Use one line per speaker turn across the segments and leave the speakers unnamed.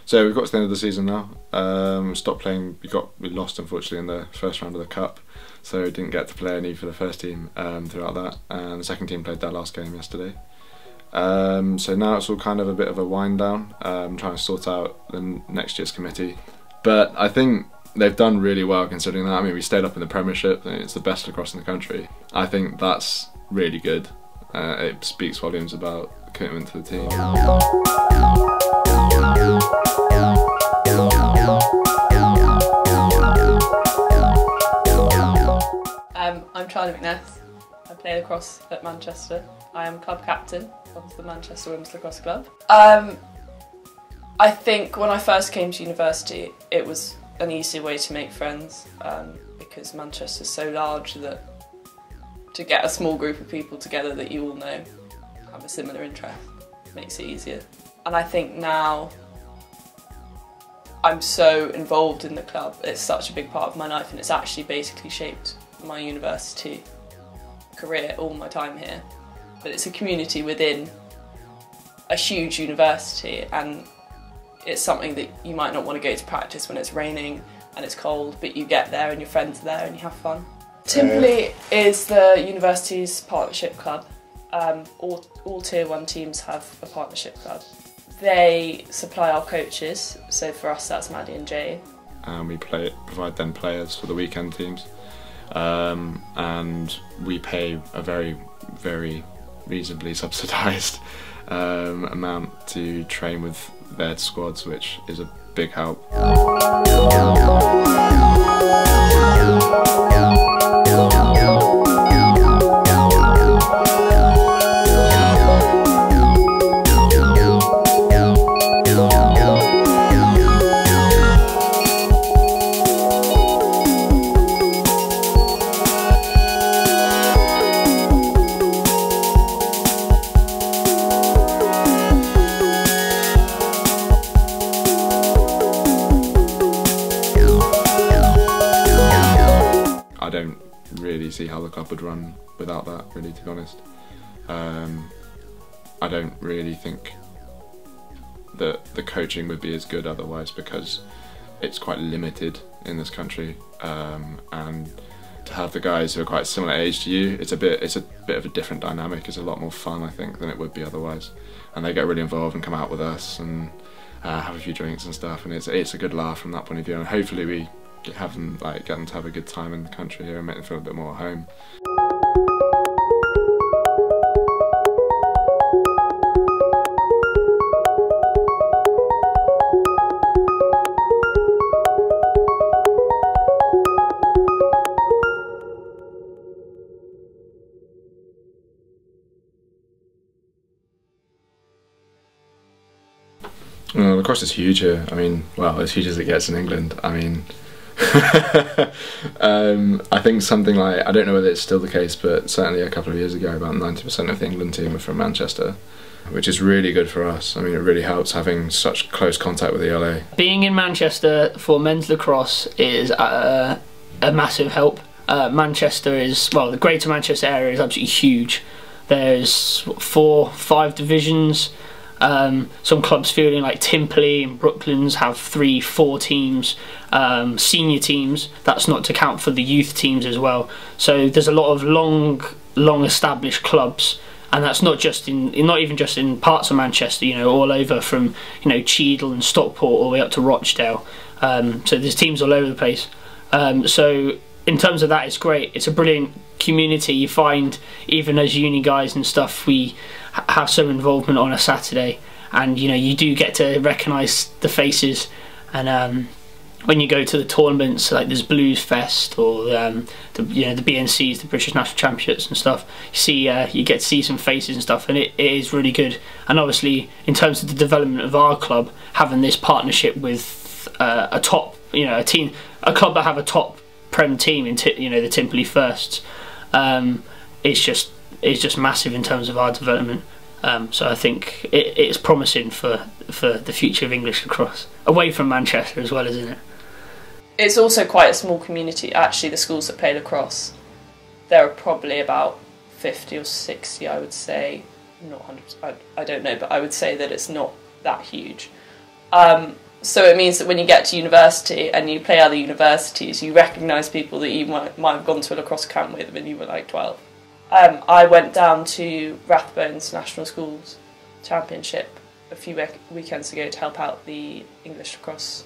So we've got to the end of the season now. Stopped playing. We lost unfortunately in the first round of the cup, so didn't get to play any for the first team throughout that. And the second team played their last game yesterday. So now it's all kind of a bit of a wind down, trying to sort out the next year's committee. But I think they've done really well considering that. I mean, we stayed up in the Premiership. It's the best lacrosse in the country. I think that's really good. It speaks volumes about commitment to the team.
I'm Charlie McNess. I play lacrosse at Manchester. I am club captain of the Manchester Women's Lacrosse Club. I think when I first came to university it was an easy way to make friends because Manchester's so large that to get a small group of people together that you all know have a similar interest makes it easier. And I think now I'm so involved in the club, it's such a big part of my life and it's actually basically shaped my university career, all my time here. But it's a community within a huge university and it's something that you might not want to go to practice when it's raining and it's cold, but you get there and your friends are there and you have fun. Timperley is the university's partnership club. All Tier 1 teams have a partnership club. They supply our coaches, so for us that's Maddie and Jay.
And we provide them players for the weekend teams. And we pay a very, very reasonably subsidised amount to train with their squads, which is a big help. I don't really see how the club would run without that, really, to be honest. I don't really think that the coaching would be as good otherwise because it's quite limited in this country, and to have the guys who are quite similar age to you, it's a bit of a different dynamic. It's a lot more fun, I think, than it would be otherwise. And they get really involved and come out with us and have a few drinks and stuff, and it's a good laugh from that point of view. And hopefully we get them to have a good time in the country here and make them feel a bit more at home. Lacrosse is huge here. I mean, well, as huge as it gets in England. I mean, I think something like, I don't know whether it's still the case, but certainly a couple of years ago about 90% of the England team were from Manchester, which is really good for us. I mean, it really helps having such close contact with the LA.
Being in Manchester for men's lacrosse is a massive help. Manchester is, well, the Greater Manchester area is absolutely huge. There's 4, 5 divisions. Some clubs feeling like Timperley and Brooklands have 3, 4 teams, senior teams. That's not to count for the youth teams as well. So there's a lot of long established clubs, and that's not even just in parts of Manchester. You know, all over from Cheadle and Stockport all the way up to Rochdale. So there's teams all over the place. So in terms of that, it's great. It's a brilliant community. You find even as uni guys and stuff, we have some involvement on a Saturday, and you do get to recognise the faces. And when you go to the tournaments, like there's Blues Fest or the BNCs, the British National Championships and stuff, you get to see some faces and stuff, and it is really good. And obviously, in terms of the development of our club, having this partnership with a top, a club that have a top Prem team in the Timperley Firsts, it's just massive in terms of our development. So I think it's promising for the future of English lacrosse, away from Manchester as well, isn't it?
It's also quite a small community. Actually, the schools that play lacrosse, there are probably about 50 or 60, I would say. Not 100%, I don't know, but I would say that it's not that huge. So it means that when you get to university and you play other universities, you recognise people that you might have gone to a lacrosse camp with when you were like 12. I went down to Rathbone's National Schools Championship a few weekends ago to help out the English lacrosse.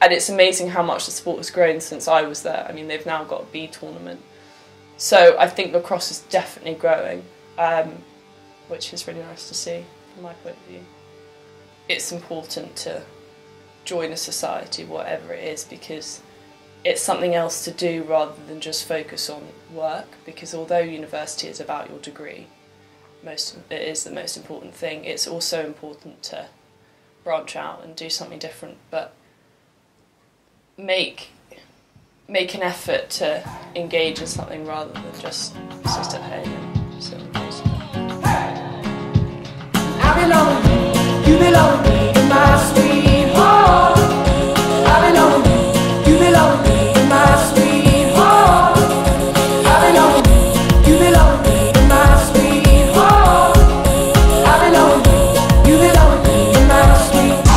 And it's amazing how much the sport has grown since I was there. I mean, they've now got a B tournament. So I think lacrosse is definitely growing, which is really nice to see from my point of view. It's important to join a society, whatever it is, because it's something else to do rather than just focus on work, because although university is about your degree, it is the most important thing, it's also important to branch out and do something different, but make an effort to engage in something rather than just sit at home and sit on the I belong with you, you belong with me in my sweet home. I belong with you, you belong with me in my sweet home. I belong with you, you belong with me in my sweet home. I belong with you, you belong with me in my sweet home.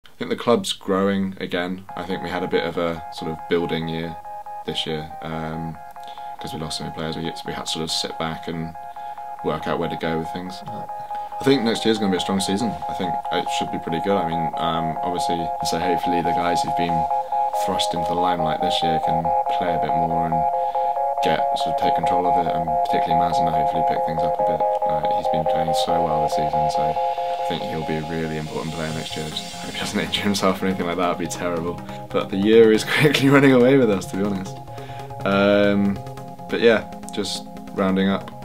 I think the club's growing again. I think we had a bit of a sort of building year this year because we lost so many players. We had to sort of sit back and work out where to go with things. I think next year's going to be a strong season. I think it should be pretty good. I mean, obviously, so hopefully the guys who've been thrust into the limelight this year can play a bit more and take control of it, and particularly Mazin hopefully pick things up a bit. He's been playing so well this season, so I think he'll be a really important player next year. Just hope he doesn't injure himself or anything like that, would be terrible. But the year is quickly running away with us, to be honest. But yeah, just rounding up.